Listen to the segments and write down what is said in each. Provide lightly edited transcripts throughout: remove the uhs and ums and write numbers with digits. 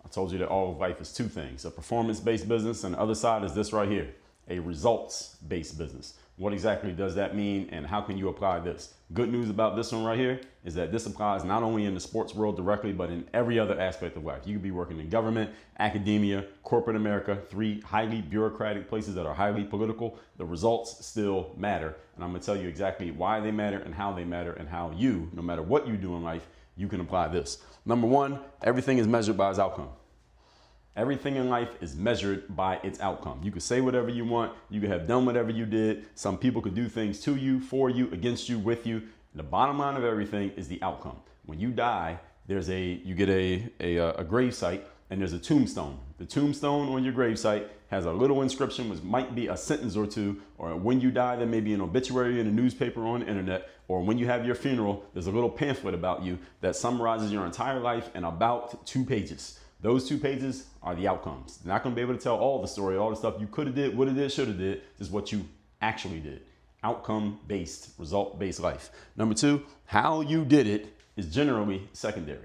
I told you that all of life is two things, a performance-based business, and the other side is this right here, a results-based business. What exactly does that mean, and how can you apply this? Good news about this one right here is that this applies not only in the sports world directly, but in every other aspect of life. You could be working in government, academia, corporate America, three highly bureaucratic places that are highly political. The results still matter. And I'm gonna tell you exactly why they matter and how you, no matter what you do in life, you can apply this. Number one, everything is measured by its outcome. Everything in life is measured by its outcome. You can say whatever you want. You could have done whatever you did. Some people could do things to you, for you, against you, with you. The bottom line of everything is the outcome. When you die, you get a grave site and there's a tombstone. The tombstone on your grave site has a little inscription, which might be a sentence or two, or when you die, there may be an obituary in a newspaper or on the internet, or when you have your funeral, there's a little pamphlet about you that summarizes your entire life in about 2 pages. Those 2 pages are the outcomes. You're not going to be able to tell all the story, all the stuff you could have did, would have did, should have did. Just what you actually did. Outcome-based, result-based life. Number 2, how you did it is generally secondary.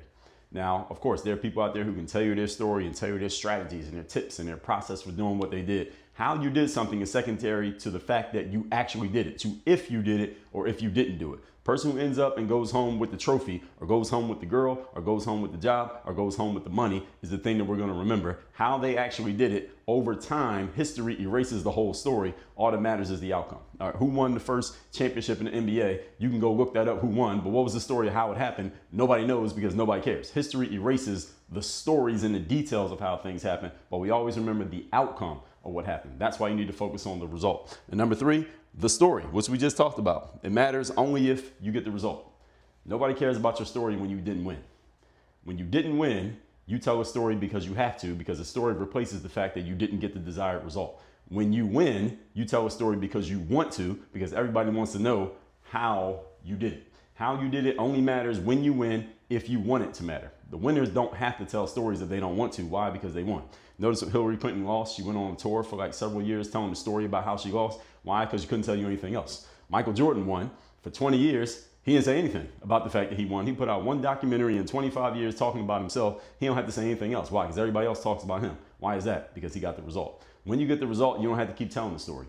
Now, of course, there are people out there who can tell you their story and tell you their strategies and their tips and their process for doing what they did. How you did something is secondary to the fact that you actually did it, to if you did it or if you didn't do it. Person who ends up and goes home with the trophy or goes home with the girl or goes home with the job or goes home with the money is the thing that we're going to remember. How they actually did it over time, history erases the whole story. All that matters is the outcome. All right, who won the first championship in the NBA? You can go look that up, who won, but what was the story of how it happened? Nobody knows because nobody cares. History erases the stories and the details of how things happen, but we always remember the outcome of what happened. That's why you need to focus on the result. And number 3, the story, which we just talked about. It matters only if you get the result. Nobody cares about your story when you didn't win. When you didn't win, you tell a story because you have to, because the story replaces the fact that you didn't get the desired result. When you win, you tell a story because you want to, because everybody wants to know how you did it. How you did it only matters when you win, if you want it to matter. The winners don't have to tell stories if they don't want to. Why? Because they won. Notice when Hillary Clinton lost, she went on a tour for like several years telling the story about how she lost. Why? Because she couldn't tell you anything else. Michael Jordan won for 20 years. He didn't say anything about the fact that he won. He put out one documentary in 25 years talking about himself. He don't have to say anything else. Why? Because everybody else talks about him. Why is that? Because he got the result. When you get the result, you don't have to keep telling the story.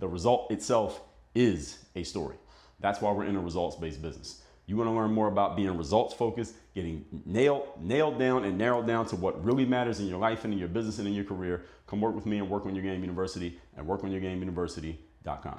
The result itself is a story. That's why we're in a results-based business. You want to learn more about being results-focused, getting nailed down and narrowed down to what really matters in your life and in your business and in your career. Come work with me and Work on Your Game University at workonyourgameuniversity.com.